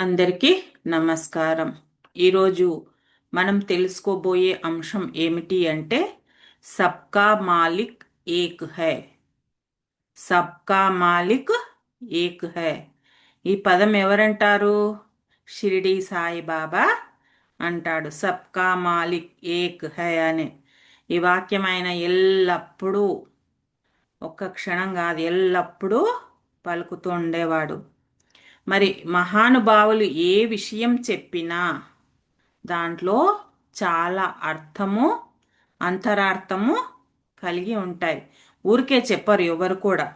అందరికీ నమస్కారం. ఈరోజు మనం తెలుసుకోబోయే అంశం ఏమిటి అంటే సబ్కా మాలిక్ ఏక్ హై. సబ్కా మాలిక్ ఏక్ హై. ఈ పదం ఎవరంటారు? షిరిడి సాయిబాబా అంటాడు. సబ్కా మాలిక్ ఏక్ హై అని. ఈ వాక్యం ఆయన ఎల్లప్పుడూ, ఒక్క క్షణం కాదు, ఎల్లప్పుడూ పలుకుతూ ఉండేవాడు. మరి మహానుభావులు ఏ విషయం చెప్పినా దాంట్లో చాలా అర్థము, అంతరార్థము కలిగి ఉంటాయి. ఊరికే చెప్పరు ఎవరు కూడా.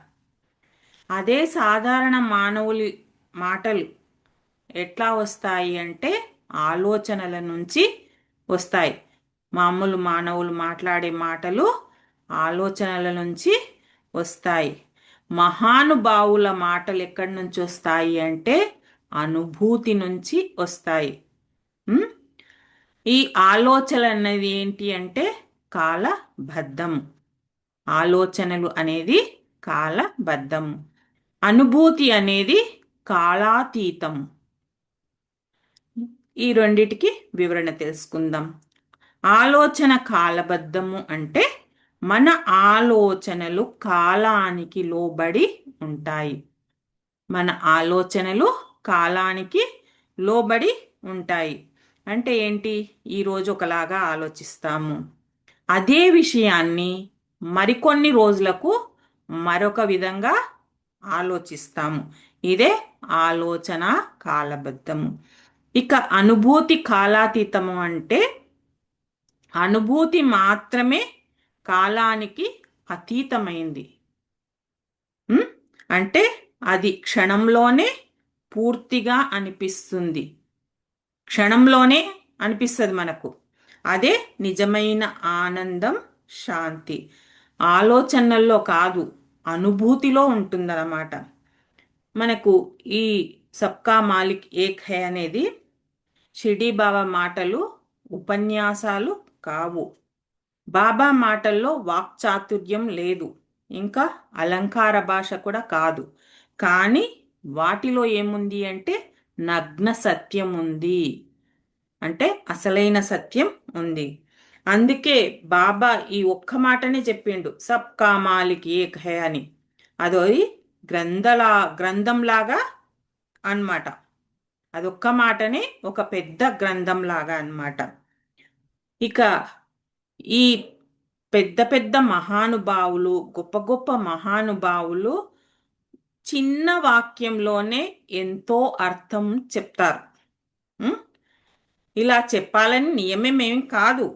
అదే సాధారణ మానవులి మాటలు ఎట్లా వస్తాయి అంటే ఆలోచనల నుంచి వస్తాయి. మామూలు మానవులు మాట్లాడే మాటలు ఆలోచనల నుంచి వస్తాయి. మహానుభావుల మాటలు ఎక్కడి నుంచి వస్తాయి అంటే అనుభూతి నుంచి వస్తాయి. ఉమ్? ఈ ఆలోచన అనేది ఏంటి అంటే కాలబద్ధము. ఆలోచనలు అనేది కాలబద్ధము. అనుభూతి అనేది కాలాతీతం. ఈ రెండిటికి వివరణ తెలుసుకుందాం. ఆలోచన కాలబద్ధము అంటే మన ఆలోచనలు కాలానికి లోబడి ఉంటాయి. మన ఆలోచనలు కాలానికి లోబడి ఉంటాయి. అంటే ఏంటి? ఈరోజు ఒకలాగా ఆలోచిస్తాము. అదే విషయాన్ని మరికొన్ని రోజులకు మరొక విధంగా ఆలోచిస్తాము. ఇదే ఆలోచన కాలబద్ధము. ఇక అనుభూతి కాలాతీతము అంటే అనుభూతి మాత్రమే కాలానికి అతీతమైంది. అంటే అది క్షణంలోనే పూర్తిగా అనిపిస్తుంది. క్షణంలోనే అనిపిస్తుంది మనకు. అదే నిజమైన ఆనందం, శాంతి. ఆలోచనల్లో కాదు, అనుభూతిలో ఉంటుందన్నమాట. మనకు ఈ సబ్కా మాలిక్ ఏక్ హై అనేది షిర్డీ బాబా మాటలు, ఉపన్యాసాలు కావు. బాబా మాటల్లో వాక్చాతుర్యం లేదు, ఇంకా అలంకార భాష కూడా కాదు. కానీ వాటిలో ఏముంది అంటే నగ్న సత్యం ఉంది. అంటే అసలైన సత్యం ఉంది. అందుకే బాబా ఈ ఒక్క మాటనే చెప్పిండు, సబ్కా మాలిక్ ఏక్ హై అని. అదో గ్రంథంలాగా అన్నమాట. అదొక్క మాటనే ఒక పెద్ద గ్రంథంలాగా అన్నమాట. ఇక ఈ పెద్ద పెద్ద మహానుభావులు, గొప్ప గొప్ప మహానుభావులు చిన్న వాక్యంలోనే ఎంతో అర్థం చెప్తారు. ఇలా చెప్పాలని నియమమేం కాదు,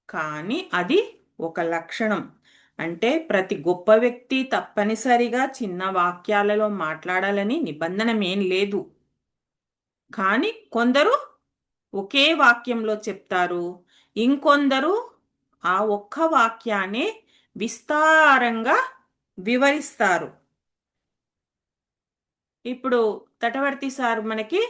కానీ అది ఒక లక్షణం. అంటే ప్రతి గొప్ప వ్యక్తి తప్పనిసరిగా చిన్న వాక్యాలలో మాట్లాడాలని నిబంధనమేం లేదు. కానీ కొందరు ఒకే వాక్యంలో చెప్తారు, ఇంకొందరు ఆ ఒక్క వాక్యాన్ని విస్తారంగా వివరిస్తారు. ఇప్పుడు తటవర్తి సార్ మనకి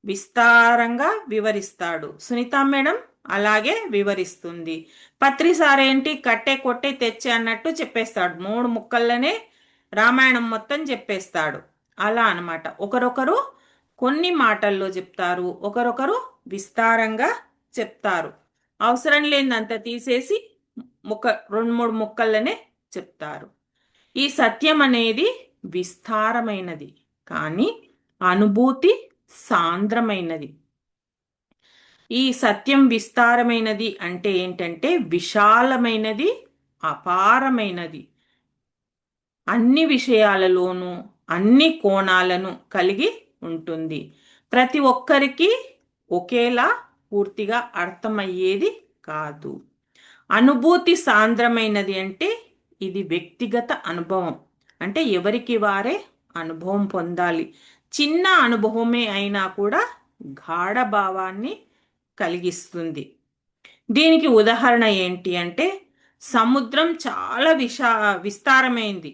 విస్తారంగా వివరిస్తాడు. సునీత మేడం అలాగే వివరిస్తుంది. పత్రి సార్ ఏంటి కట్టే కొట్టే తెచ్చే అన్నట్టు చెప్పేస్తాడు. 3 ముక్కల్లోనే రామాయణం మొత్తం చెప్పేస్తాడు. అలా అన్నమాట. ఒకరొకరు కొన్ని మాటల్లో చెప్తారు, ఒకరొకరు విస్తారంగా చెప్తారు. అవసరం లేదంత తీసేసి 2-3 ముక్కల్లోనే చెప్తారు. ఈ సత్యం అనేది విస్తారమైనది, కానీ అనుభూతి సాంద్రమైనది. ఈ సత్యం విస్తారమైనది అంటే ఏంటంటే విశాలమైనది, అపారమైనది. అన్ని విషయాలలోనూ అన్ని కోణాలను కలిగి ఉంటుంది. ప్రతి ఒక్కరికి ఒకేలా పూర్తిగా అర్థమయ్యేది కాదు. అనుభూతి సాంద్రమైనది అంటే ఇది వ్యక్తిగత అనుభవం. అంటే ఎవరికి వారే అనుభవం పొందాలి. చిన్న అనుభవమే అయినా కూడా గాఢ భావాన్ని కలిగిస్తుంది. దీనికి ఉదాహరణ ఏంటి అంటే సముద్రం చాలా విస్తారమైంది.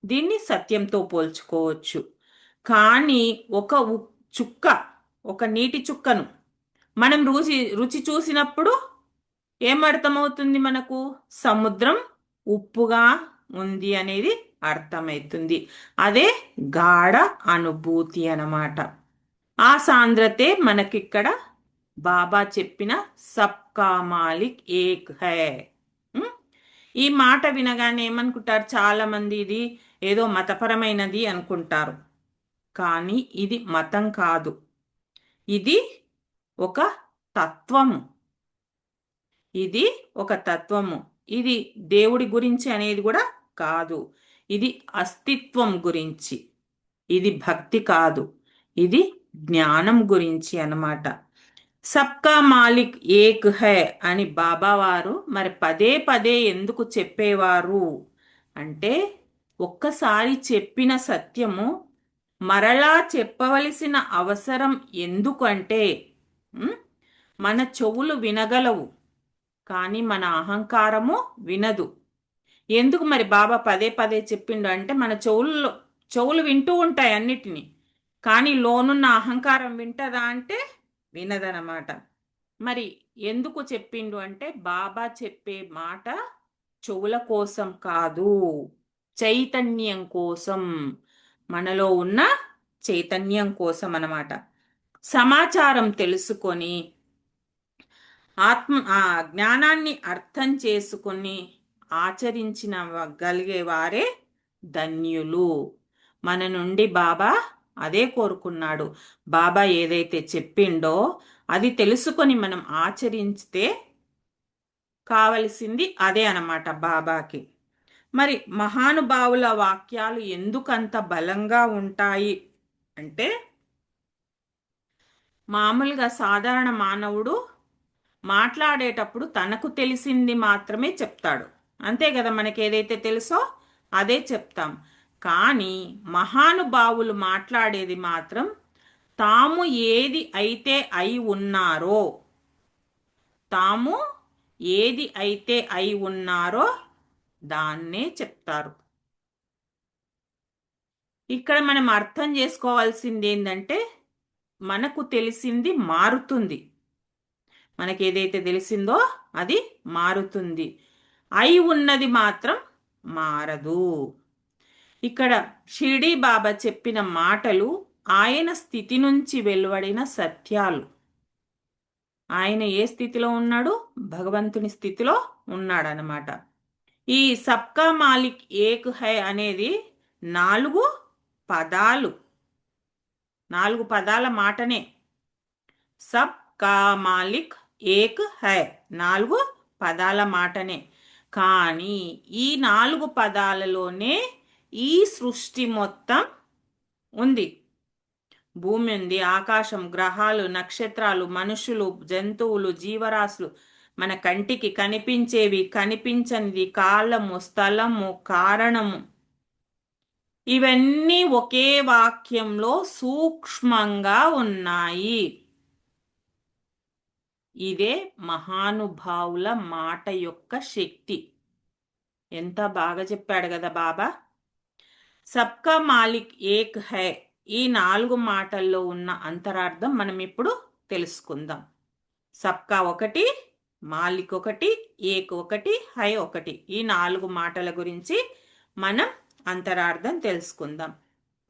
దీన్ని సత్యంతో పోల్చుకోవచ్చు. కానీ ఒక చుక్క, ఒక నీటి చుక్కను మనం రుచి చూసినప్పుడు ఏమర్థమవుతుంది మనకు? సముద్రం ఉప్పుగా ఉంది అనేది అర్థమవుతుంది. అదే గాఢ అనుభూతి అన్నమాట. ఆ సాంద్రతే మనకిక్కడ బాబా చెప్పిన సబ్కా మాలిక్ ఏక్ హై. ఉం? ఈ మాట వినగానే ఏమనుకుంటారు చాలా మంది, ఇది ఏదో మతపరమైనది అనుకుంటారు. కానీ ఇది మతం కాదు, ఇది ఒక తత్వము. ఇది ఒక తత్వము. ఇది దేవుడి గురించి అనేది కూడా కాదు. ఇది అస్తిత్వం గురించి. ఇది భక్తి కాదు, ఇది జ్ఞానం గురించి అన్నమాట. సబ్కా మాలిక్ ఏక్ హై అని బాబా వారు మరి పదే పదే ఎందుకు చెప్పేవారు అంటే, ఒక్కసారి చెప్పిన సత్యము మరలా చెప్పవలసిన అవసరం ఎందుకంటే, ఉం? మన చెవులు వినగలవు, కానీ మన అహంకారము వినదు. ఎందుకు మరి బాబా పదే పదే చెప్పిండు అంటే, మన చెవులు వింటూ ఉంటాయి అన్నిటినీ, కానీ లోనున్న అహంకారం వింటదా అంటే వినదనమాట. మరి ఎందుకు చెప్పిండు అంటే, బాబా చెప్పే మాట చెవుల కోసం కాదు, చైతన్యం కోసం, మనలో ఉన్న చైతన్యం కోసం అన్నమాట. సమాచారం తెలుసుకొని ఆ జ్ఞానాన్ని అర్థం చేసుకొని ఆచరించిన గలిగే వారే ధన్యులు. మన నుండి బాబా అదే కోరుకున్నాడు. బాబా ఏదైతే చెప్పిండో అది తెలుసుకొని మనం ఆచరిస్తే కావలసింది అదే అన్నమాట బాబాకి. మరి మహానుభావుల వాక్యాలు ఎందుకంత బలంగా ఉంటాయి అంటే, మామూలుగా సాధారణ మానవుడు మాట్లాడేటప్పుడు తనకు తెలిసింది మాత్రమే చెప్తాడు. అంతే కదా, మనకి ఏదైతే తెలుసో అదే చెప్తాం. కానీ మహానుభావులు మాట్లాడేది మాత్రం తాము ఏది అయితే అయి ఉన్నారో, తాము ఏది అయితే అయి ఉన్నారో దాన్నే చెప్తారు. ఇక్కడ మనం అర్థం చేసుకోవాల్సింది ఏంటంటే, మనకు తెలిసింది మారుతుంది. మనకి ఏదైతే తెలిసిందో అది మారుతుంది, అయి ఉన్నది మాత్రం మారదు. ఇక్కడ షిరిడీ బాబా చెప్పిన మాటలు ఆయన స్థితి నుంచి వెలువడిన సత్యాలు. ఆయన ఏ స్థితిలో ఉన్నాడు? భగవంతుని స్థితిలో ఉన్నాడనమాట. ఈ సబ్కా మాలిక్ ఏక్ హై అనేది 4 పదాలు, 4 పదాల మాటనే. సబ్ కా మాలిక్ ఏక్ హై 4 పదాల మాటనే. కానీ ఈ 4 పదాలలోనే ఈ సృష్టి మొత్తం ఉంది. భూమి ఉంది, ఆకాశం, గ్రహాలు, నక్షత్రాలు, మనుషులు, జంతువులు, జీవరాశులు, మన కంటికి కనిపించేవి, కనిపించనిది, కాలము, స్థలము, కారణము, ఇవన్నీ ఒకే వాక్యంలో సూక్ష్మంగా ఉన్నాయి. ఇదే మహానుభావుల మాట యొక్క శక్తి. ఎంత బాగా చెప్పాడు కదా బాబా. సబ్కా మాలిక్ ఏక్ హై, ఈ 4 మాటల్లో ఉన్న అంతరార్థం మనం ఇప్పుడు తెలుసుకుందాం. సబ్కా ఒకటి, మాలిక్ ఒకటి, ఏక్ ఒకటి, హై ఒకటి. ఈ 4 మాటల గురించి మనం అంతరార్థం తెలుసుకుందాం.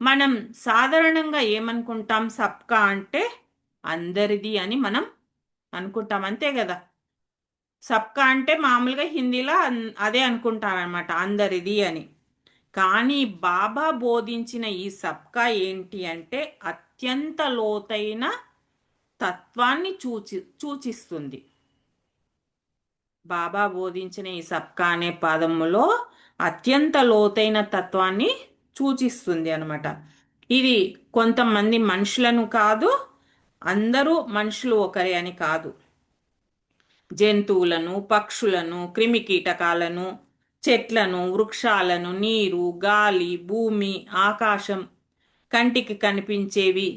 మనం సాధారణంగా ఏమనుకుంటాం? సబ్కా అంటే అందరిది అని మనం అనుకుంటాం, అంతే కదా. సబ్కా అంటే మామూలుగా హిందీలో అదే అనుకుంటారనమాట, అందరిది అని. కానీ బాబా బోధించిన ఈ సబ్కా ఏంటి అంటే అత్యంత లోతైన తత్వాన్ని సూచిస్తుంది. బాబా బోధించిన ఈ సబ్కా అనే పదములో అత్యంత లోతైన తత్వాన్ని సూచిస్తుంది అనమాట. ఇది కొంతమంది మనుషులను కాదు, అందరూ మనుషులు ఒకరే అని కాదు. జంతువులను, పక్షులను, క్రిమికీటకాలను, చెట్లను, వృక్షాలను, నీరు, గాలి, భూమి, ఆకాశం, కంటికి కనిపించేవి,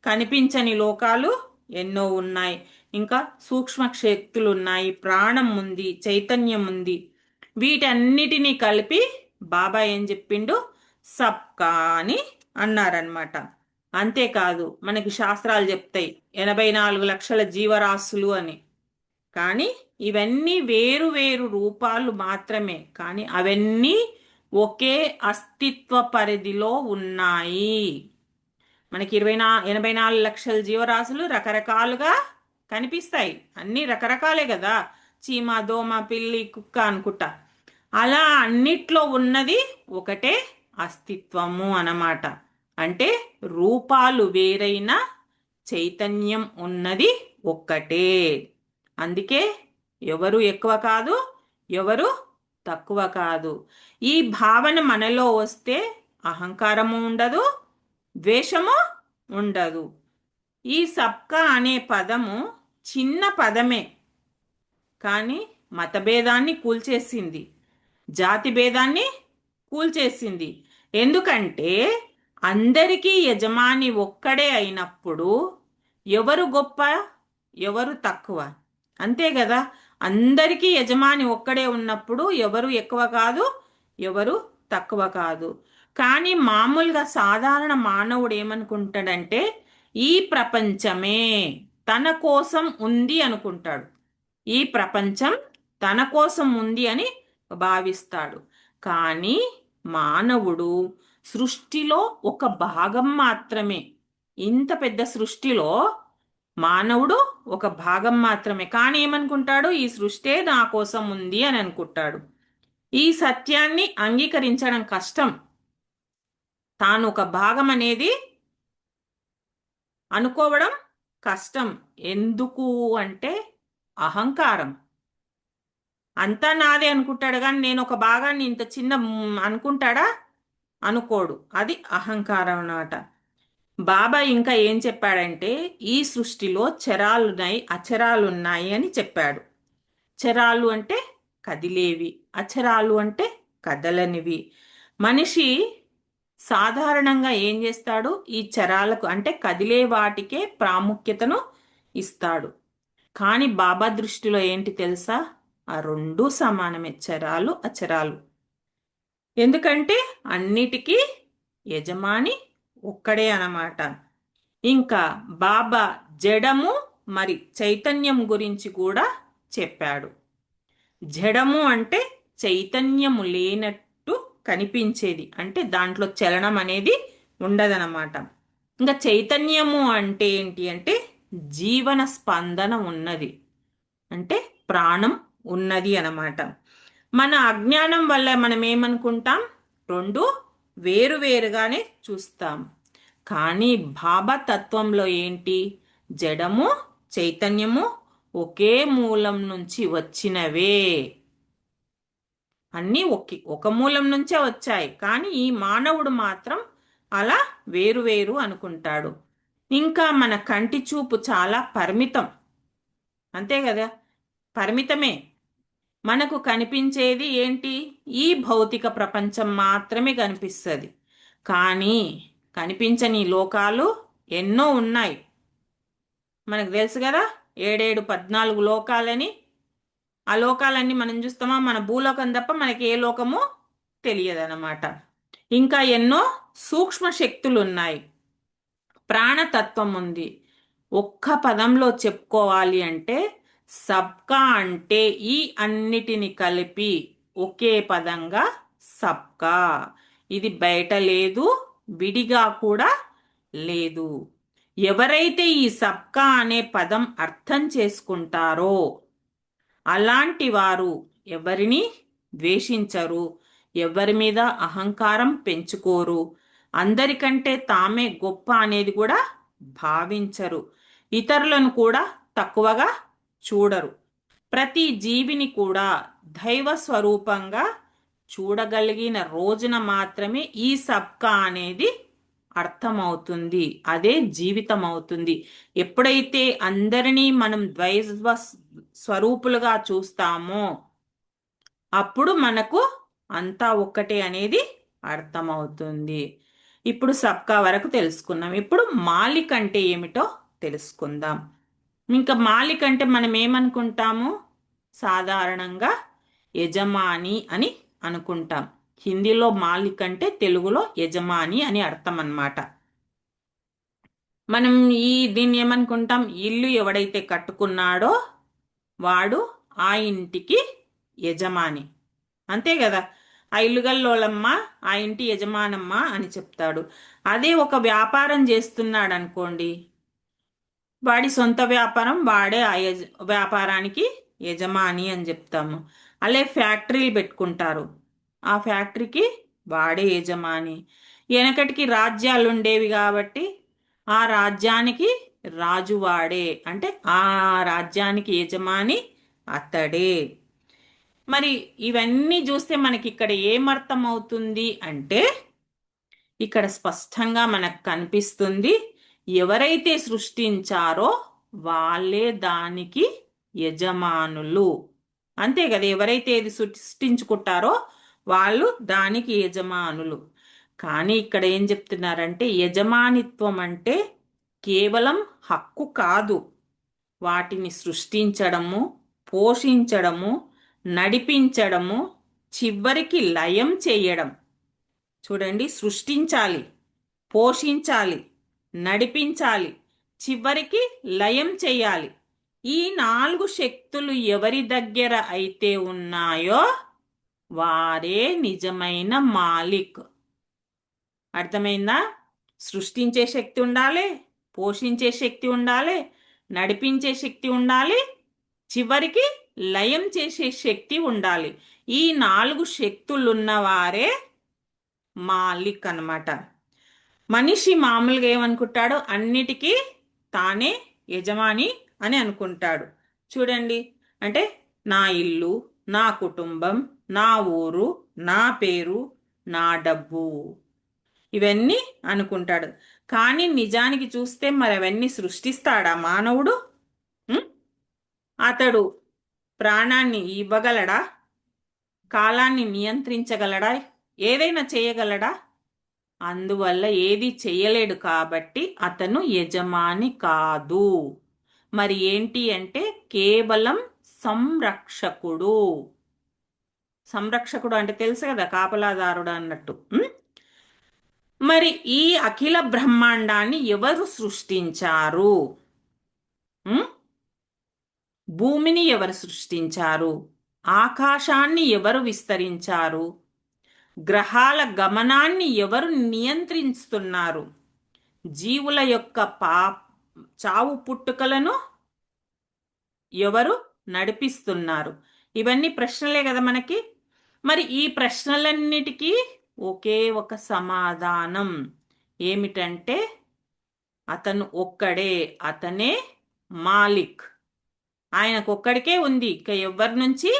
కనిపించని లోకాలు ఎన్నో ఉన్నాయి. ఇంకా సూక్ష్మ శక్తులు ఉన్నాయి, ప్రాణం ఉంది, చైతన్యం ఉంది. వీటన్నిటినీ కలిపి బాబా ఏం చెప్పిండు? సబ్కా అని అన్నారనమాట. అంతేకాదు, మనకి శాస్త్రాలు చెప్తాయి 84 లక్షల జీవరాశులు అని. కానీ ఇవన్నీ వేరు వేరు రూపాలు మాత్రమే, కానీ అవన్నీ ఒకే అస్తిత్వ పరిధిలో ఉన్నాయి. మనకి 84 లక్షల జీవరాశులు రకరకాలుగా కనిపిస్తాయి. అన్నీ రకరకాలే కదా, చీమ, దోమ, పిల్లి, కుక్క అనుకుంటా. అలా అన్నిట్లో ఉన్నది ఒకటే అస్తిత్వము అన్నమాట. అంటే రూపాలు వేరైన చైతన్యం ఉన్నది ఒక్కటే. అందుకే ఎవరు ఎక్కువ కాదు, ఎవరు తక్కువ కాదు. ఈ భావన మనలో వస్తే అహంకారము ఉండదు, ద్వేషము ఉండదు. ఈ సబ్కా అనే పదము చిన్న పదమే, కానీ మతభేదాన్ని కూల్చేసింది, జాతి భేదాన్ని కూల్చేసింది. ఎందుకంటే అందరికీ యజమాని ఒక్కడే అయినప్పుడు ఎవరు గొప్ప, ఎవరు తక్కువ? అంతే కదా. అందరికీ యజమాని ఒక్కడే ఉన్నప్పుడు ఎవరు ఎక్కువ కాదు, ఎవరు తక్కువ కాదు. కానీ మామూలుగా సాధారణ మానవుడు ఏమనుకుంటాడంటే ఈ ప్రపంచమే తన కోసం ఉంది అనుకుంటాడు. ఈ ప్రపంచం తన కోసం ఉంది అని భావిస్తాడు. కానీ మానవుడు సృష్టిలో ఒక భాగం మాత్రమే. ఇంత పెద్ద సృష్టిలో మానవుడు ఒక భాగం మాత్రమే. కానీ ఏమనుకుంటాడు, ఈ సృష్టే నా కోసం ఉంది అని అనుకుంటాడు. ఈ సత్యాన్ని అంగీకరించడం కష్టం. తాను ఒక భాగం అనేది అనుకోవడం కష్టం. ఎందుకు అంటే అహంకారం. అంతా నాదే అనుకుంటాడు, కానీ నేను ఒక భాగాన్ని ఇంత చిన్న అనుకుంటాడా? అనుకోడు. అది అహంకారం అన్నమాట. బాబా ఇంకా ఏం చెప్పాడంటే ఈ సృష్టిలో చరాలున్నాయి, అచరాలున్నాయి అని చెప్పాడు. చరాలు అంటే కదిలేవి, అచరాలు అంటే కదలనివి. మనిషి సాధారణంగా ఏం చేస్తాడు, ఈ చరాలకు అంటే కదిలే వాటికే ప్రాముఖ్యతను ఇస్తాడు. కానీ బాబా దృష్టిలో ఏంటి తెలుసా, ఆ రెండూ సమానమే, చరాలు అచరాలు. ఎందుకంటే అన్నిటికీ యజమాని ఒక్కడే అన్నమాట. ఇంకా బాబా జడము మరి చైతన్యం గురించి కూడా చెప్పాడు. జడము అంటే చైతన్యము లేనట్టు కనిపించేది, అంటే దాంట్లో చలనం అనేది ఉండదన్నమాట. ఇంకా చైతన్యము అంటే ఏంటి అంటే జీవన స్పందన ఉన్నది, అంటే ప్రాణం ఉన్నది అన్నమాట. మన అజ్ఞానం వల్ల మనం ఏమనుకుంటాం, రెండు వేరువేరుగానే చూస్తాం. కానీ బాబా తత్వంలో ఏంటి, జడము చైతన్యము ఒకే మూలం నుంచి వచ్చినవే. అన్నీ ఒక మూలం నుంచే వచ్చాయి. కానీ ఈ మానవుడు మాత్రం అలా వేరు అనుకుంటాడు. ఇంకా మన కంటి చూపు చాలా పరిమితం, అంతే కదా, పరిమితమే. మనకు కనిపించేది ఏంటి, ఈ భౌతిక ప్రపంచం మాత్రమే కనిపిస్తుంది. కానీ కనిపించని లోకాలు ఎన్నో ఉన్నాయి. మనకు తెలుసు కదా, 14 లోకాలని. ఆ లోకాలన్నీ మనం చూస్తామా, మన భూలోకం తప్ప మనకి ఏ లోకము తెలియదన్నమాట. ఇంకా ఎన్నో సూక్ష్మ శక్తులు ఉన్నాయి, ప్రాణతత్వం ఉంది. ఒక్క పదంలో చెప్పుకోవాలి అంటే సబ్కా అంటే ఈ అన్నిటిని కలిపి ఒకే పదంగా సబ్కా. ఇది బయట లేదు, విడిగా కూడా లేదు. ఎవరైతే ఈ సబ్కా అనే పదం అర్థం చేసుకుంటారో అలాంటి వారు ఎవరిని ద్వేషించరు, ఎవరి మీద అహంకారం పెంచుకోరు, అందరికంటే తామే గొప్ప అనేది కూడా భావించరు, ఇతరులను కూడా తక్కువగా చూడరు. ప్రతి జీవిని కూడా దైవ స్వరూపంగా చూడగలిగిన రోజున మాత్రమే ఈ సబ్కా అనేది అర్థమవుతుంది, అదే జీవితం అవుతుంది. ఎప్పుడైతే అందరినీ మనం ద్వైవ స్వరూపులుగా చూస్తామో అప్పుడు మనకు అంతా ఒక్కటే అనేది అర్థమవుతుంది. ఇప్పుడు సబ్కా వరకు తెలుసుకున్నాం. ఇప్పుడు మాలిక్ అంటే ఏమిటో తెలుసుకుందాం. ఇంకా మాలిక్ అంటే మనం ఏమనుకుంటాము, సాధారణంగా యజమాని అని అనుకుంటాం. హిందీలో మాలిక్ అంటే తెలుగులో యజమాని అని అర్థం అన్నమాట. మనం దీన్ని ఏమనుకుంటాం, ఇల్లు ఎవడైతే కట్టుకున్నాడో వాడు ఆ ఇంటికి యజమాని, అంతే కదా. ఆ ఇల్లుగల్లోలమ్మ, ఆ ఇంటి యజమానమ్మ అని చెప్తాడు. అదే ఒక వ్యాపారం చేస్తున్నాడు అనుకోండి, వాడి సొంత వ్యాపారం, వాడే ఆ వ్యాపారానికి యజమాని అని చెప్తాము. అలే ఫ్యాక్టరీలు పెట్టుకుంటారు, ఆ ఫ్యాక్టరీకి వాడే యజమాని. వెనకటికి రాజ్యాలు ఉండేవి కాబట్టి ఆ రాజ్యానికి రాజు వాడే, అంటే ఆ రాజ్యానికి యజమాని అతడే. మరి ఇవన్నీ చూస్తే మనకి ఇక్కడ ఏమర్థం అవుతుంది అంటే, ఇక్కడ స్పష్టంగా మనకు కనిపిస్తుంది, ఎవరైతే సృష్టించారో వాళ్ళే దానికి యజమానులు. అంతే కదా, ఎవరైతే ఇది సృష్టించుకుంటారో వాళ్ళు దానికి యజమానులు. కానీ ఇక్కడ ఏం చెప్తున్నారంటే, యజమానిత్వం అంటే కేవలం హక్కు కాదు, వాటిని సృష్టించడము, పోషించడము, నడిపించడము, చివరికి లయం చేయడం. చూడండి, సృష్టించాలి, పోషించాలి, నడిపించాలి, చివరికి లయం చేయాలి. ఈ 4 శక్తులు ఎవరి దగ్గర అయితే ఉన్నాయో వారే నిజమైన మాలిక్. అర్థమైందా? సృష్టించే శక్తి ఉండాలి, పోషించే శక్తి ఉండాలి, నడిపించే శక్తి ఉండాలి, చివరికి లయం చేసే శక్తి ఉండాలి. ఈ 4 శక్తులున్నవారే మాలిక్ అన్నమాట. మనిషి మామూలుగా ఏమనుకుంటాడు, అన్నిటికీ తానే యజమాని అని అనుకుంటాడు. చూడండి, అంటే నా ఇల్లు, నా కుటుంబం, నా ఊరు, నా పేరు, నా డబ్బు, ఇవన్నీ అనుకుంటాడు. కానీ నిజానికి చూస్తే మరి అవన్నీ సృష్టిస్తాడా మానవుడు? ఉం? అతడు ప్రాణాన్ని ఇవ్వగలడా? కాలాన్ని నియంత్రించగలడా? ఏదైనా చేయగలడా? అందువల్ల ఏది చెయ్యలేడు కాబట్టి అతను యజమాని కాదు. మరి ఏంటి అంటే కేవలం సంరక్షకుడు. సంరక్షకుడు అంటే తెలుసు కదా, కాపలాదారుడు అన్నట్టు. మరి ఈ అఖిల బ్రహ్మాండాన్ని ఎవరు సృష్టించారు? భూమిని ఎవరు సృష్టించారు? ఆకాశాన్ని ఎవరు విస్తరించారు? గ్రహాల గమనాన్ని ఎవరు నియంత్రిస్తున్నారు? జీవుల యొక్క చావు పుట్టుకలను ఎవరు నడిపిస్తున్నారు? ఇవన్నీ ప్రశ్నలే కదా మనకి. మరి ఈ ప్రశ్నలన్నిటికీ ఒకే ఒక సమాధానం ఏమిటంటే, అతను ఒక్కడే, అతనే మాలిక్. ఆయనకొక్కడికే ఉంది, ఇక ఎవరి నుంచి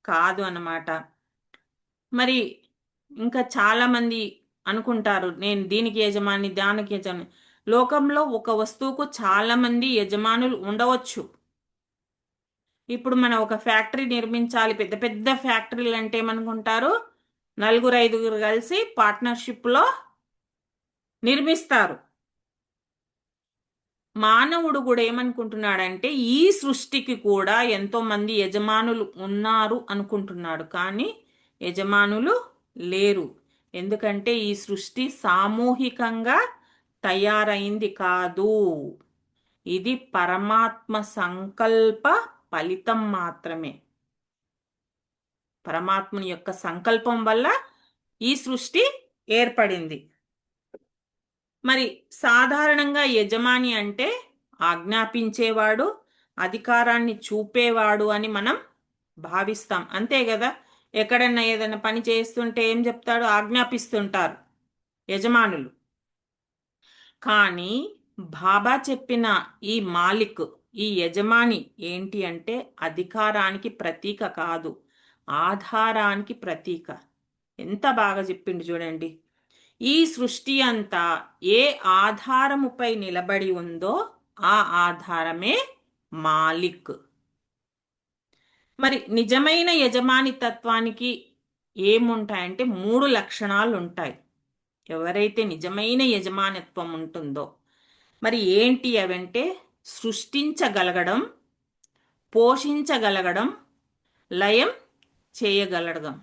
కాదు అన్నమాట. మరి ఇంకా చాలా మంది అనుకుంటారు, నేను దీనికి యజమాని, దానికి యజమాని. లోకంలో ఒక వస్తువుకు చాలా మంది యజమానులు ఉండవచ్చు. ఇప్పుడు మనం ఒక ఫ్యాక్టరీ నిర్మించాలి, పెద్ద పెద్ద ఫ్యాక్టరీలు అంటే ఏమనుకుంటారు, 4-5 కలిసి పార్ట్నర్షిప్లో నిర్మిస్తారు. మానవుడు కూడా ఏమనుకుంటున్నాడంటే, ఈ సృష్టికి కూడా ఎంతో మంది యజమానులు ఉన్నారు అనుకుంటున్నాడు. కానీ యజమానులు లేరు. ఎందుకంటే ఈ సృష్టి సామూహికంగా తయారైంది కాదు, ఇది పరమాత్మ సంకల్ప ఫలితం మాత్రమే. పరమాత్మని యొక్క సంకల్పం వల్ల ఈ సృష్టి ఏర్పడింది. మరి సాధారణంగా యజమాని అంటే ఆజ్ఞాపించేవాడు, అధికారాన్ని చూపేవాడు అని మనం భావిస్తాం, అంతే కదా. ఎక్కడన్నా ఏదైనా పని చేస్తుంటే ఏం చెప్తాడు, ఆజ్ఞాపిస్తుంటారు యజమానులు. కానీ బాబా చెప్పిన ఈ మాలిక్, ఈ యజమాని ఏంటి అంటే అధికారానికి ప్రతీక కాదు, ఆధారానికి ప్రతీక. ఎంత బాగా చెప్పిండు చూడండి. ఈ సృష్టి అంతా ఏ ఆధారముపై నిలబడి ఉందో ఆ ఆధారమే మాలిక్. మరి నిజమైన యజమాని తత్వానికి ఏముంటాయంటే 3 లక్షణాలు ఉంటాయి. ఎవరైతే నిజమైన యజమానిత్వం ఉంటుందో, మరి ఏంటి అవంటే సృష్టించగలగడం, పోషించగలగడం, లయం చేయగలగడం.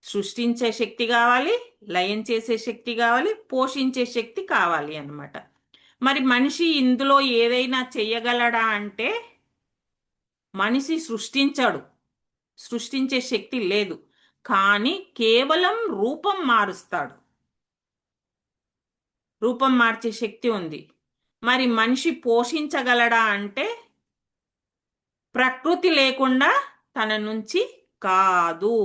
సృష్టించే శక్తి కావాలి, లయం చేసే శక్తి కావాలి, పోషించే శక్తి కావాలి అన్నమాట. మరి మనిషి ఇందులో ఏదైనా చెయ్యగలడా అంటే, మనిషి సృష్టించాడు, సృష్టించే శక్తి లేదు. కానీ కేవలం రూపం మారుస్తాడు. రూపం మార్చే శక్తి ఉంది. మరి మనిషి పోషించగలడా అంటే ప్రకృతి లేకుండా తన నుంచి కాదు.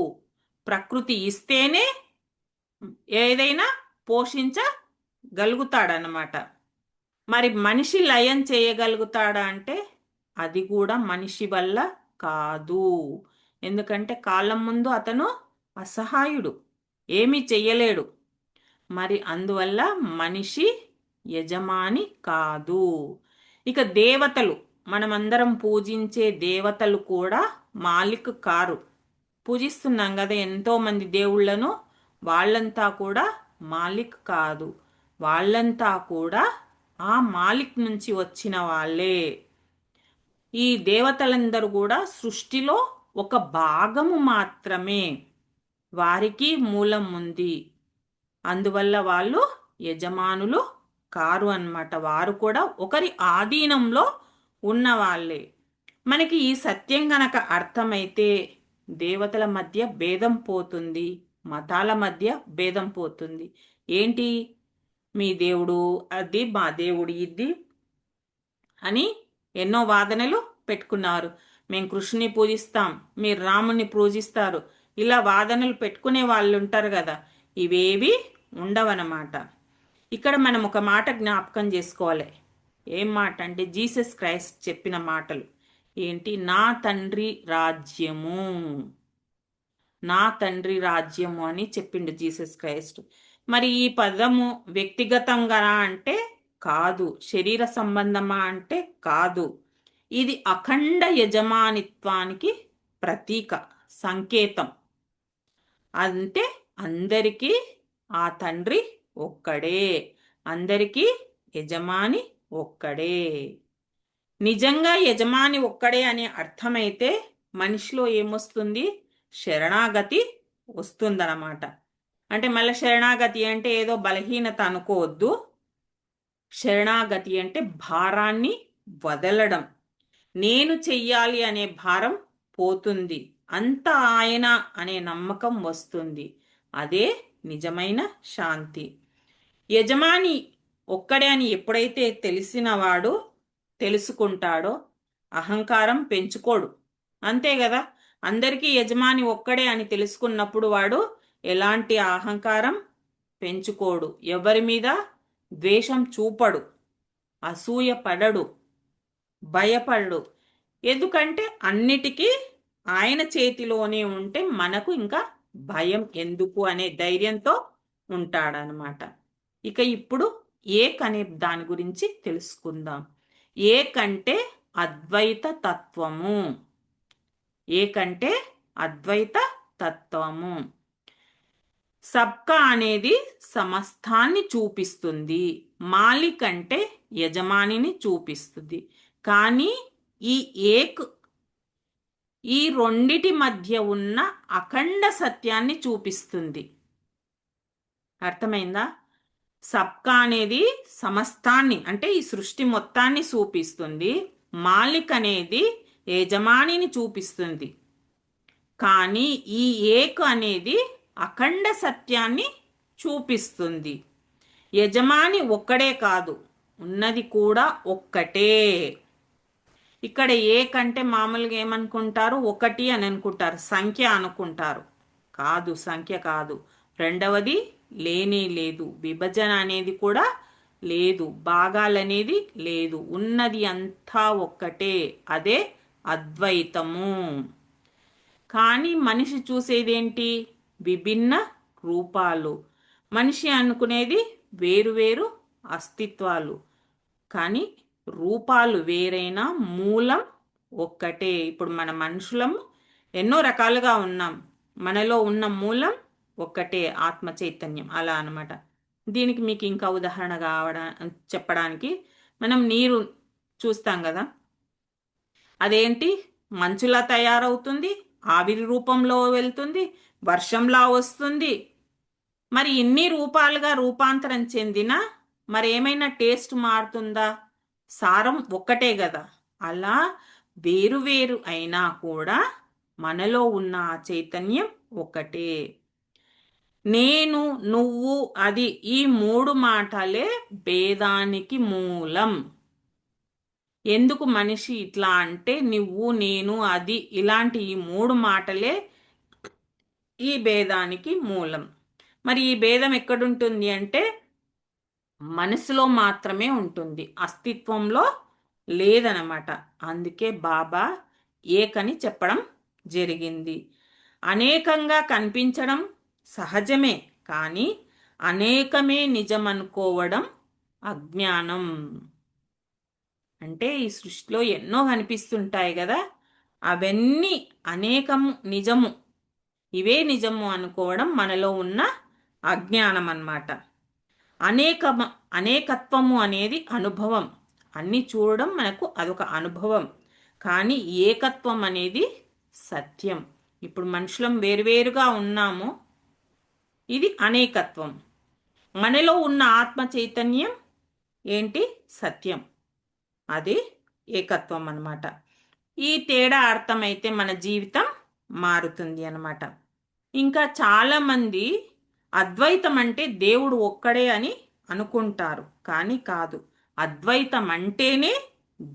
ప్రకృతి ఇస్తేనే ఏదైనా పోషించగలుగుతాడనమాట. మరి మనిషి లయం చేయగలుగుతాడా అంటే అది కూడా మనిషి వల్ల కాదు. ఎందుకంటే కాలం ముందు అతను అసహాయుడు, ఏమీ చెయ్యలేడు. మరి అందువల్ల మనిషి యజమాని కాదు. ఇక దేవతలు, మనమందరం పూజించే దేవతలు కూడా మాలిక్ కారు. పూజిస్తున్నాం కదా ఎంతో మంది దేవుళ్ళను, వాళ్ళంతా కూడా మాలిక్ కాదు. వాళ్ళంతా కూడా ఆ మాలిక్ నుంచి వచ్చిన వాళ్ళే. ఈ దేవతలందరూ కూడా సృష్టిలో ఒక భాగము మాత్రమే. వారికి మూలం ఉంది. అందువల్ల వాళ్ళు యజమానులు కారు అన్నమాట. వారు కూడా ఒకరి ఆధీనంలో ఉన్నవాళ్ళే. మనకి ఈ సత్యం గనక అర్థమైతే దేవతల మధ్య భేదం పోతుంది, మతాల మధ్య భేదం పోతుంది. ఏంటి, మీ దేవుడు అది, మా దేవుడు ఇది అని ఎన్నో వాదనలు పెట్టుకున్నారు. మేము కృష్ణుని పూజిస్తాం, మీరు రాముని పూజిస్తారు, ఇలా వాదనలు పెట్టుకునే వాళ్ళు ఉంటారు కదా. ఇవేవి ఉండవన్నమాట. ఇక్కడ మనం ఒక మాట జ్ఞాపకం చేసుకోవాలి. ఏం మాట అంటే జీసస్ క్రైస్ట్ చెప్పిన మాటలు ఏంటి, నా తండ్రి రాజ్యము, నా తండ్రి రాజ్యము అని చెప్పిండు జీసస్ క్రైస్ట్. మరి ఈ పదము వ్యక్తిగతంగా అంటే కాదు, శరీర సంబంధమా అంటే కాదు. ఇది అఖండ యజమానిత్వానికి ప్రతీక, సంకేతం. అంటే అందరికీ ఆ తండ్రి ఒక్కడే, అందరికీ యజమాని ఒక్కడే. నిజంగా యజమాని ఒక్కడే అని అర్థమైతే మనిషిలో ఏమొస్తుంది, శరణాగతి వస్తుందన్నమాట. అంటే మళ్ళీ శరణాగతి అంటే ఏదో బలహీనత అనుకోవద్దు. శరణాగతి అంటే భారాన్ని వదలడం. నేను చెయ్యాలి అనే భారం పోతుంది, అంత ఆయన అనే నమ్మకం వస్తుంది. అదే నిజమైన శాంతి. యజమాని ఒక్కడే అని ఎప్పుడైతే తెలిసినవాడు తెలుసుకుంటాడో అహంకారం పెంచుకోడు. అంతే కదా, అందరికీ యజమాని ఒక్కడే అని తెలుసుకున్నప్పుడు వాడు ఎలాంటి అహంకారం పెంచుకోడు, ఎవరి మీద ద్వేషం చూపడు, అసూయ పడడు, భయపడడు. ఎందుకంటే అన్నిటికీ ఆయన చేతిలోనే ఉంటే మనకు ఇంకా భయం ఎందుకు అనే ధైర్యంతో ఉంటాడనమాట. ఇక ఇప్పుడు ఏక్ అనే దాని గురించి తెలుసుకుందాం. ఏక్ అంటే అద్వైత తత్వము. ఏక్ అంటే అద్వైత తత్వము. సబ్కా అనేది సమస్తాన్ని చూపిస్తుంది, మాలిక్ అంటే యజమానిని చూపిస్తుంది. కానీ ఈ ఏక్ ఈ రెండిటి మధ్య ఉన్న అఖండ సత్యాన్ని చూపిస్తుంది. అర్థమైందా? సబ్కా అనేది సమస్తాన్ని అంటే ఈ సృష్టి మొత్తాన్ని చూపిస్తుంది, మాలిక్ అనేది యజమానిని చూపిస్తుంది. కానీ ఈ ఏక్ అనేది అఖండ సత్యాన్ని చూపిస్తుంది. యజమాని ఒక్కడే కాదు, ఉన్నది కూడా ఒక్కటే. ఇక్కడ ఏక్ అంటే మామూలుగా ఏమనుకుంటారు, ఒకటి అని అనుకుంటారు, సంఖ్య అనుకుంటారు. కాదు, సంఖ్య కాదు. రెండవది లేనే లేదు, విభజన అనేది కూడా లేదు, భాగాలనేది లేదు, ఉన్నది అంతా ఒక్కటే. అదే అద్వైతము. కానీ మనిషి చూసేదేంటి, విభిన్న రూపాలు. మనిషి అనుకునేది వేరువేరు అస్తిత్వాలు, కానీ రూపాలు వేరైనా మూలం ఒక్కటే. ఇప్పుడు మన మనుషులం ఎన్నో రకాలుగా ఉన్నాం, మనలో ఉన్న మూలం ఒక్కటే, ఆత్మ చైతన్యం. అలా అనమాట. దీనికి మీకు ఇంకా ఉదాహరణ చెప్పడానికి మనం నీరు చూస్తాం కదా, అదేంటి మంచులా తయారవుతుంది, ఆవిరి రూపంలో వెళ్తుంది, వర్షంలా వస్తుంది. మరి ఇన్ని రూపాలుగా రూపాంతరం చెందిన మరి ఏమైనా టేస్ట్ మారుతుందా? సారం ఒక్కటే కదా. అలా వేరు వేరు అయినా కూడా మనలో ఉన్న ఆ చైతన్యం ఒకటే. నేను, నువ్వు, అది, ఈ మూడు మాటలే భేదానికి మూలం. ఎందుకు మనిషి ఇట్లా అంటే నువ్వు, నేను, అది ఇలాంటి ఈ మూడు మాటలే ఈ భేదానికి మూలం. మరి ఈ భేదం ఎక్కడుంటుంది అంటే మనసులో మాత్రమే ఉంటుంది, అస్తిత్వంలో లేదనమాట. అందుకే బాబా ఏకని చెప్పడం జరిగింది. అనేకంగా కనిపించడం సహజమే, కానీ అనేకమే నిజమనుకోవడం అజ్ఞానం. అంటే ఈ సృష్టిలో ఎన్నో కనిపిస్తుంటాయి కదా, అవన్నీ అనేకము నిజము, ఇవే నిజము అనుకోవడం మనలో ఉన్న అజ్ఞానం అన్నమాట. అనేక అనేకత్వము అనేది అనుభవం. అన్ని చూడడం మనకు అదొక అనుభవం, కానీ ఏకత్వం అనేది సత్యం. ఇప్పుడు మనుషులం వేరువేరుగా ఉన్నాము, ఇది అనేకత్వం. మనలో ఉన్న ఆత్మ చైతన్యం ఏంటి? సత్యం, అది ఏకత్వం అన్నమాట. ఈ తేడా అర్థమైతే మన జీవితం మారుతుంది అన్నమాట. ఇంకా చాలామంది అద్వైతం అంటే దేవుడు ఒక్కడే అని అనుకుంటారు, కానీ కాదు. అద్వైతం అంటేనే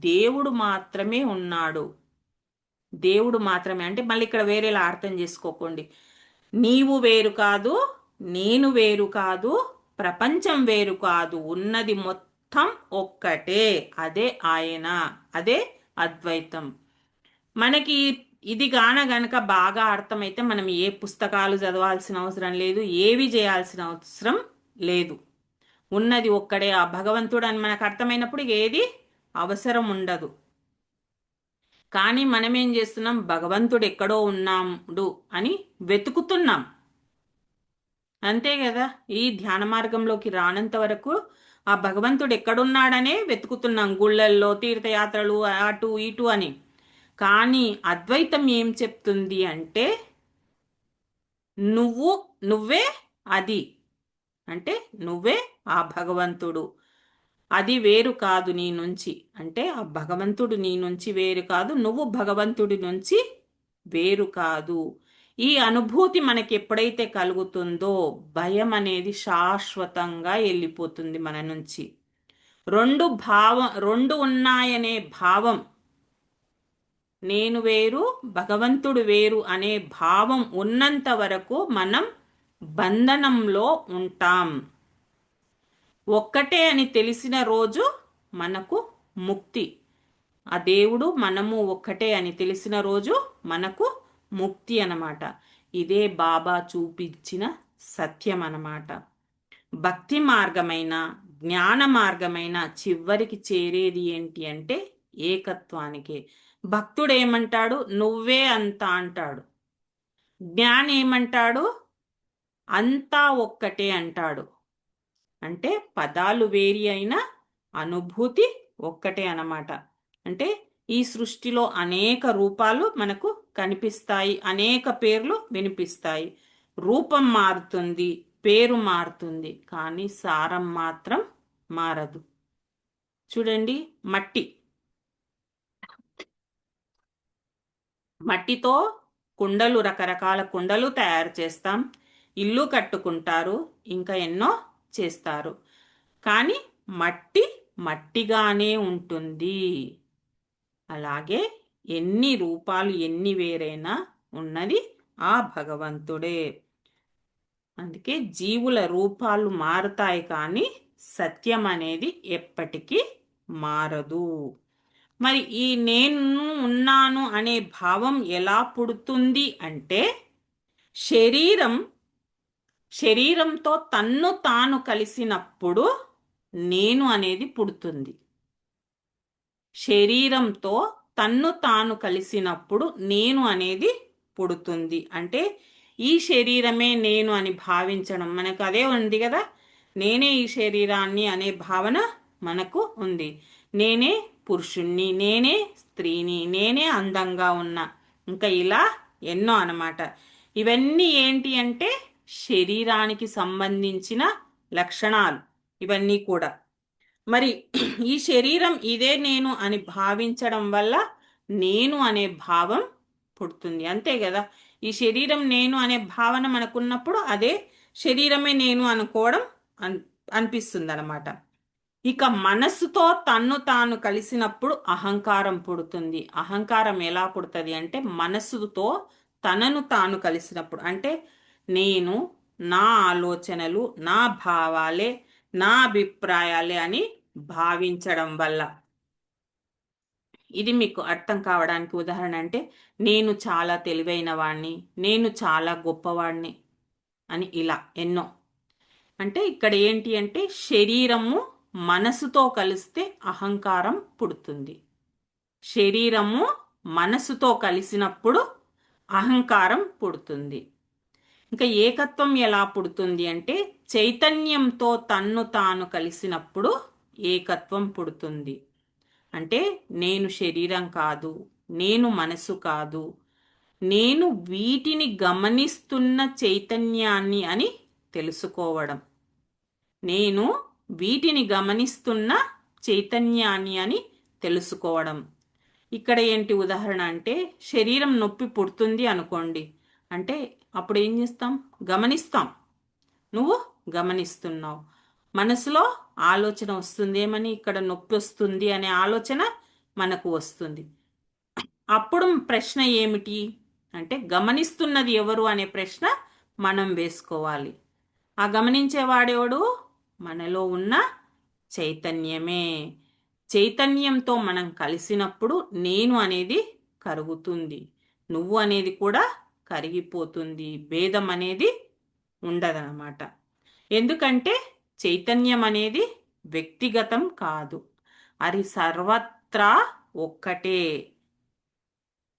దేవుడు మాత్రమే ఉన్నాడు. దేవుడు మాత్రమే అంటే మళ్ళీ ఇక్కడ వేరేలా అర్థం చేసుకోకండి. నీవు వేరు కాదు, నేను వేరు కాదు, ప్రపంచం వేరు కాదు, ఉన్నది మొత్తం ఒక్కటే, అదే ఆయన, అదే అద్వైతం. మనకి ఇది గనక బాగా అర్థమైతే మనం ఏ పుస్తకాలు చదవాల్సిన అవసరం లేదు, ఏవి చేయాల్సిన అవసరం లేదు. ఉన్నది ఒక్కడే ఆ భగవంతుడు అని మనకు అర్థమైనప్పుడు ఏది అవసరం ఉండదు. కానీ మనం ఏం చేస్తున్నాం? భగవంతుడు ఎక్కడో ఉన్నాడు అని వెతుకుతున్నాం, అంతే కదా. ఈ ధ్యాన మార్గంలోకి రానంత వరకు ఆ భగవంతుడు ఎక్కడున్నాడనే వెతుకుతున్నాం, గుళ్ళల్లో, తీర్థయాత్రలు, అటు ఇటు అని. కానీ అద్వైతం ఏం చెప్తుంది అంటే నువ్వే అది, అంటే నువ్వే ఆ భగవంతుడు, అది వేరు కాదు నీ నుంచి. అంటే ఆ భగవంతుడు నీ నుంచి వేరు కాదు, నువ్వు భగవంతుడి నుంచి వేరు కాదు. ఈ అనుభూతి మనకి ఎప్పుడైతే కలుగుతుందో భయం అనేది శాశ్వతంగా వెళ్ళిపోతుంది మన నుంచి. రెండు ఉన్నాయనే భావం, నేను వేరు భగవంతుడు వేరు అనే భావం ఉన్నంత వరకు మనం బంధనంలో ఉంటాం. ఒక్కటే అని తెలిసిన రోజు మనకు ముక్తి. ఆ దేవుడు మనము ఒక్కటే అని తెలిసిన రోజు మనకు ముక్తి అన్నమాట. ఇదే బాబా చూపించిన సత్యం అన్నమాట. భక్తి మార్గమైన, జ్ఞాన మార్గమైన చివరికి చేరేది ఏంటి అంటే ఏకత్వానికే. భక్తుడు ఏమంటాడు? నువ్వే అంతా అంటాడు. జ్ఞాని ఏమంటాడు? అంతా ఒక్కటే అంటాడు. అంటే పదాలు వేరి అయినా అనుభూతి ఒక్కటే అన్నమాట. అంటే ఈ సృష్టిలో అనేక రూపాలు మనకు కనిపిస్తాయి, అనేక పేర్లు వినిపిస్తాయి. రూపం మారుతుంది, పేరు మారుతుంది, కానీ సారం మాత్రం మారదు. చూడండి, మట్టితో కుండలు, రకరకాల కుండలు తయారు చేస్తాం, ఇల్లు కట్టుకుంటారు, ఇంకా ఎన్నో చేస్తారు. కానీ మట్టి మట్టిగానే ఉంటుంది. అలాగే ఎన్ని రూపాలు ఎన్ని వేరైనా ఉన్నది ఆ భగవంతుడే. అందుకే జీవుల రూపాలు మారుతాయి, కానీ సత్యం అనేది ఎప్పటికీ మారదు. మరి ఈ నేను ఉన్నాను అనే భావం ఎలా పుడుతుంది అంటే శరీరంతో తన్ను తాను కలిసినప్పుడు నేను అనేది పుడుతుంది. శరీరంతో తన్ను తాను కలిసినప్పుడు నేను అనేది పుడుతుంది. అంటే ఈ శరీరమే నేను అని భావించడం, మనకు అదే ఉంది కదా, నేనే ఈ శరీరాన్ని అనే భావన మనకు ఉంది. నేనే పురుషుణ్ణి, నేనే స్త్రీని, నేనే అందంగా ఉన్నా, ఇంకా ఇలా ఎన్నో అన్నమాట. ఇవన్నీ ఏంటి అంటే శరీరానికి సంబంధించిన లక్షణాలు ఇవన్నీ కూడా. మరి ఈ శరీరం ఇదే నేను అని భావించడం వల్ల నేను అనే భావం పుడుతుంది, అంతే కదా. ఈ శరీరం నేను అనే భావన మనకున్నప్పుడు అదే శరీరమే నేను అనుకోవడం అనిపిస్తుంది అనమాట. ఇక మనస్సుతో తన్ను తాను కలిసినప్పుడు అహంకారం పుడుతుంది. అహంకారం ఎలా పుడుతుంది అంటే మనస్సుతో తనను తాను కలిసినప్పుడు, అంటే నేను, నా ఆలోచనలు, నా భావాలే, నా అభిప్రాయాలే అని భావించడం వల్ల. ఇది మీకు అర్థం కావడానికి ఉదాహరణ అంటే నేను చాలా తెలివైన వాణ్ణి, నేను చాలా గొప్పవాణ్ణి అని ఇలా ఎన్నో. అంటే ఇక్కడ ఏంటి అంటే శరీరము మనసుతో కలిస్తే అహంకారం పుడుతుంది. శరీరము మనసుతో కలిసినప్పుడు అహంకారం పుడుతుంది. ఇంకా ఏకత్వం ఎలా పుడుతుంది అంటే చైతన్యంతో తన్ను తాను కలిసినప్పుడు ఏకత్వం పుడుతుంది. అంటే నేను శరీరం కాదు, నేను మనసు కాదు, నేను వీటిని గమనిస్తున్న చైతన్యాన్ని అని తెలుసుకోవడం. నేను వీటిని గమనిస్తున్న చైతన్యాన్ని అని తెలుసుకోవడం. ఇక్కడ ఏంటి ఉదాహరణ అంటే శరీరం నొప్పి పుడుతుంది అనుకోండి, అంటే అప్పుడు ఏం చేస్తాం? గమనిస్తాం. నువ్వు గమనిస్తున్నావు. మనసులో ఆలోచన వస్తుంది, ఏమని? ఇక్కడ నొప్పి వస్తుంది అనే ఆలోచన మనకు వస్తుంది. అప్పుడు ప్రశ్న ఏమిటి అంటే గమనిస్తున్నది ఎవరు అనే ప్రశ్న మనం వేసుకోవాలి. ఆ గమనించేవాడెవడు? మనలో ఉన్న చైతన్యమే. చైతన్యంతో మనం కలిసినప్పుడు నేను అనేది కరుగుతుంది, నువ్వు అనేది కూడా కరిగిపోతుంది. భేదం అనేది ఉండదన్నమాట. ఎందుకంటే చైతన్యం అనేది వ్యక్తిగతం కాదు, అది సర్వత్రా ఒక్కటే.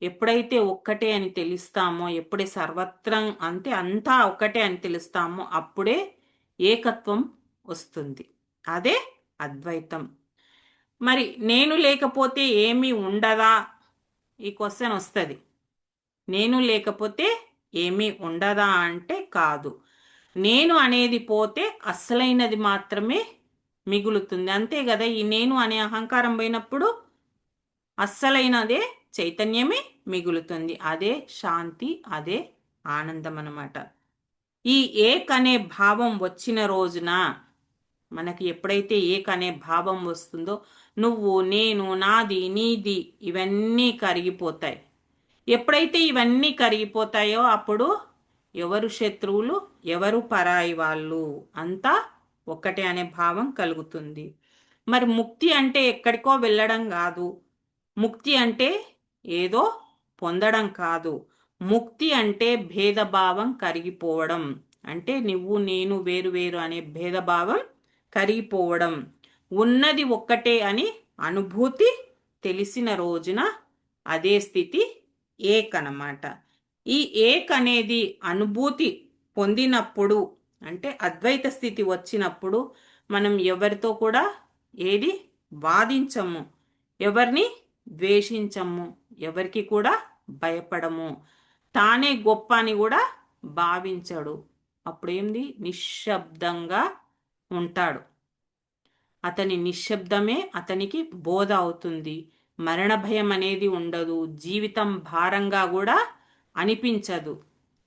ఎప్పుడైతే ఒక్కటే అని తెలుస్తామో, ఎప్పుడే సర్వత్రం అంటే అంతా ఒక్కటే అని తెలుస్తామో అప్పుడే ఏకత్వం వస్తుంది. అదే అద్వైతం. మరి నేను లేకపోతే ఏమీ ఉండదా? ఈ క్వశ్చన్ వస్తుంది. నేను లేకపోతే ఏమీ ఉండదా అంటే కాదు. నేను అనేది పోతే అసలైనది మాత్రమే మిగులుతుంది. అంతే కదా, ఈ నేను అనే అహంకారం పోయినప్పుడు అస్సలైనదే చైతన్యమే మిగులుతుంది. అదే శాంతి, అదే ఆనందం అన్నమాట. ఈ ఏక్ అనే భావం వచ్చిన రోజున, మనకి ఎప్పుడైతే ఏక్ అనే భావం వస్తుందో నువ్వు, నేను, నాది, నీది ఇవన్నీ కరిగిపోతాయి. ఎప్పుడైతే ఇవన్నీ కరిగిపోతాయో అప్పుడు ఎవరు శత్రువులు, ఎవరు పరాయి వాళ్ళు, అంతా ఒక్కటే అనే భావం కలుగుతుంది. మరి ముక్తి అంటే ఎక్కడికో వెళ్ళడం కాదు. ముక్తి అంటే ఏదో పొందడం కాదు. ముక్తి అంటే భేదభావం కరిగిపోవడం. అంటే నువ్వు నేను వేరు వేరు అనే భేదభావం కరిగిపోవడం. ఉన్నది ఒక్కటే అని అనుభూతి తెలిసిన రోజున అదే స్థితి ఏక్ అన్నమాట. ఈ ఏక్ అనేది అనుభూతి పొందినప్పుడు, అంటే అద్వైత స్థితి వచ్చినప్పుడు మనం ఎవరితో కూడా ఏది వాదించము, ఎవరిని ద్వేషించము, ఎవరికి కూడా భయపడము. తానే గొప్ప అని కూడా భావించడు. అప్పుడేంది? నిశ్శబ్దంగా ఉంటాడు. అతని నిశ్శబ్దమే అతనికి బోధ అవుతుంది. మరణ భయం అనేది ఉండదు. జీవితం భారంగా కూడా అనిపించదు.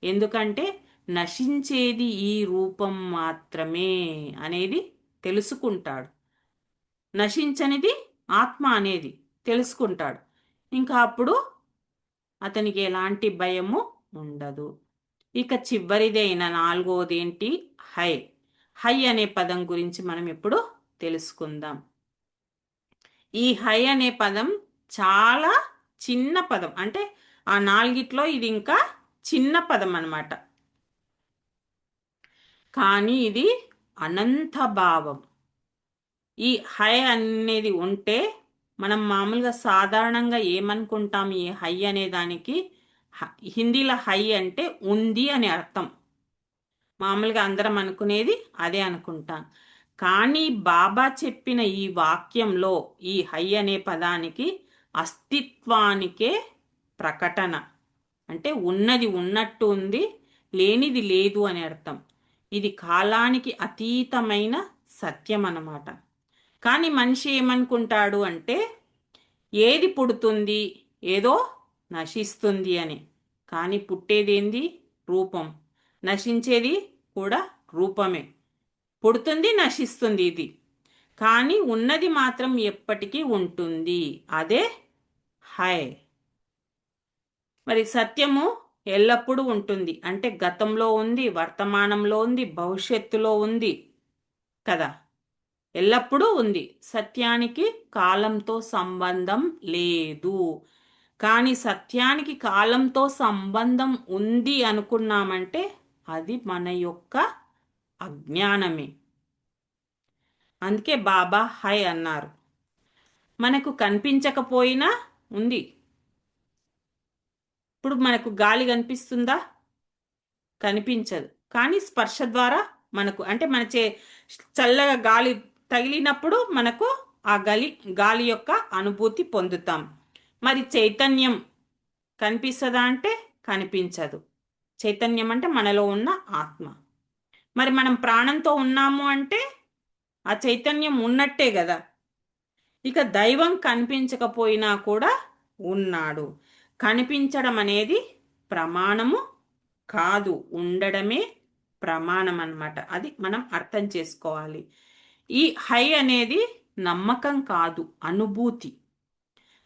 ఎందుకంటే నశించేది ఈ రూపం మాత్రమే అనేది తెలుసుకుంటాడు. నశించనిది ఆత్మ అనేది తెలుసుకుంటాడు. ఇంకా అప్పుడు అతనికి ఎలాంటి భయము ఉండదు. ఇక చివరిదైన నాలుగోది ఏంటి? హై. హై అనే పదం గురించి మనం ఇప్పుడు తెలుసుకుందాం. ఈ హై అనే పదం చాలా చిన్న పదం. అంటే ఆ నాలుగిట్లో ఇది ఇంకా చిన్న పదం అన్నమాట. కానీ ఇది అనంత భావం. ఈ హై అనేది ఉంటే మనం మామూలుగా సాధారణంగా ఏమనుకుంటాం? ఈ హై అనే దానికి హిందీలో హై అంటే ఉంది అని అర్థం. మామూలుగా అందరం అనుకునేది అదే అనుకుంటాం. కానీ బాబా చెప్పిన ఈ వాక్యంలో ఈ హై అనే పదానికి అస్తిత్వానికే ప్రకటన. అంటే ఉన్నది ఉన్నట్టు ఉంది, లేనిది లేదు అని అర్థం. ఇది కాలానికి అతీతమైన సత్యం అన్నమాట. కానీ మనిషి ఏమనుకుంటాడు అంటే ఏది పుడుతుంది, ఏదో నశిస్తుంది అని. కానీ పుట్టేదేంది? రూపం. నశించేది కూడా రూపమే. పుడుతుంది, నశిస్తుంది ఇది. కానీ ఉన్నది మాత్రం ఎప్పటికీ ఉంటుంది. అదే హై. మరి సత్యము ఎల్లప్పుడూ ఉంటుంది. అంటే గతంలో ఉంది, వర్తమానంలో ఉంది, భవిష్యత్తులో ఉంది కదా. ఎల్లప్పుడూ ఉంది. సత్యానికి కాలంతో సంబంధం లేదు. కానీ సత్యానికి కాలంతో సంబంధం ఉంది అనుకున్నామంటే అది మన యొక్క అజ్ఞానమే. అందుకే బాబా హై అన్నారు. మనకు కనిపించకపోయినా ఉంది. ఇప్పుడు మనకు గాలి కనిపిస్తుందా? కనిపించదు. కానీ స్పర్శ ద్వారా మనకు, అంటే మన చల్లగా గాలి తగిలినప్పుడు మనకు ఆ గాలి యొక్క అనుభూతి పొందుతాం. మరి చైతన్యం కనిపిస్తుందా అంటే కనిపించదు. చైతన్యం అంటే మనలో ఉన్న ఆత్మ. మరి మనం ప్రాణంతో ఉన్నాము అంటే ఆ చైతన్యం ఉన్నట్టే కదా. ఇక దైవం కనిపించకపోయినా కూడా ఉన్నాడు. కనిపించడం అనేది ప్రమాణము కాదు, ఉండడమే ప్రమాణం అన్నమాట. అది మనం అర్థం చేసుకోవాలి. ఈ హై అనేది నమ్మకం కాదు, అనుభూతి.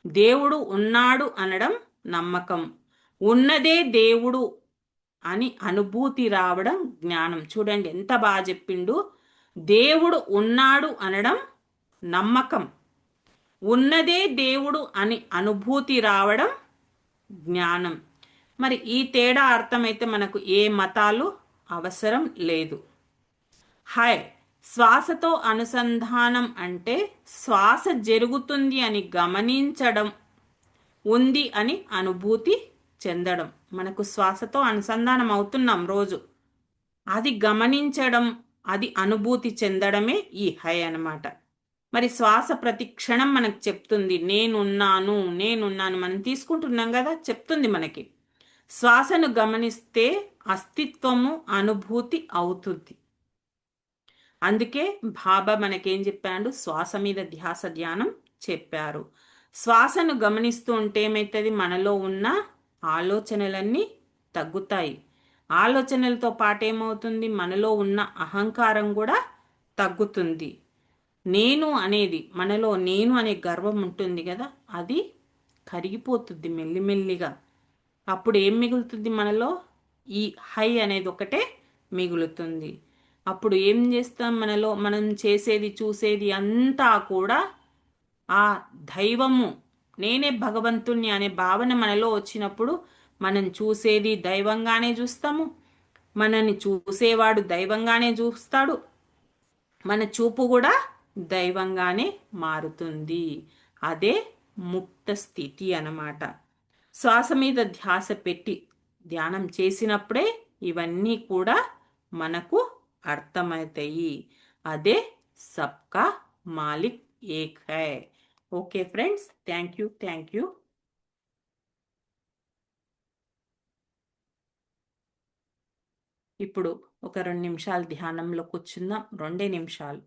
దేవుడు ఉన్నాడు అనడం నమ్మకం. ఉన్నదే దేవుడు అని అనుభూతి రావడం జ్ఞానం. చూడండి ఎంత బాగా చెప్పిండు. దేవుడు ఉన్నాడు అనడం నమ్మకం, ఉన్నదే దేవుడు అని అనుభూతి రావడం జ్ఞానం. మరి ఈ తేడా అర్థమైతే మనకు ఏ మతాలు అవసరం లేదు. హాయ్. శ్వాసతో అనుసంధానం అంటే శ్వాస జరుగుతుంది అని గమనించడం, ఉంది అని అనుభూతి చెందడం. మనకు శ్వాసతో అనుసంధానం అవుతున్నాం రోజు. అది గమనించడం, అది అనుభూతి చెందడమే ఈ హై అన్నమాట. మరి శ్వాస ప్రతి క్షణం మనకు చెప్తుంది నేనున్నాను, నేనున్నాను. మనం తీసుకుంటున్నాం కదా, చెప్తుంది మనకి. శ్వాసను గమనిస్తే అస్తిత్వము అనుభూతి అవుతుంది. అందుకే బాబా మనకేం చెప్పాడు? శ్వాస మీద ధ్యాస ధ్యానం చెప్పారు. శ్వాసను గమనిస్తూ ఉంటే ఏమవుతుంది? మనలో ఉన్న ఆలోచనలన్నీ తగ్గుతాయి. ఆలోచనలతో పాటు ఏమవుతుంది? మనలో ఉన్న అహంకారం కూడా తగ్గుతుంది. నేను అనేది, మనలో నేను అనే గర్వం ఉంటుంది కదా, అది కరిగిపోతుంది మెల్లిమెల్లిగా. అప్పుడు ఏం మిగులుతుంది మనలో? ఈ హై అనేది ఒకటే మిగులుతుంది. అప్పుడు ఏం చేస్తాం? మనలో మనం చేసేది చూసేది అంతా కూడా ఆ దైవము, నేనే భగవంతుణ్ణి అనే భావన మనలో వచ్చినప్పుడు మనం చూసేది దైవంగానే చూస్తాము, మనని చూసేవాడు దైవంగానే చూస్తాడు, మన చూపు కూడా దైవంగానే మారుతుంది. అదే ముక్త స్థితి అన్నమాట. శ్వాస మీద ధ్యాస పెట్టి ధ్యానం చేసినప్పుడే ఇవన్నీ కూడా మనకు అర్థమవుతాయి. అదే సబ్కా మాలిక్ ఏక్ హై. Okay friends, thank you, thank you. ఇప్పుడు ఒక 2 నిమిషాలు ధ్యానంలో కూర్చుందాం. 2 నిమిషాలు.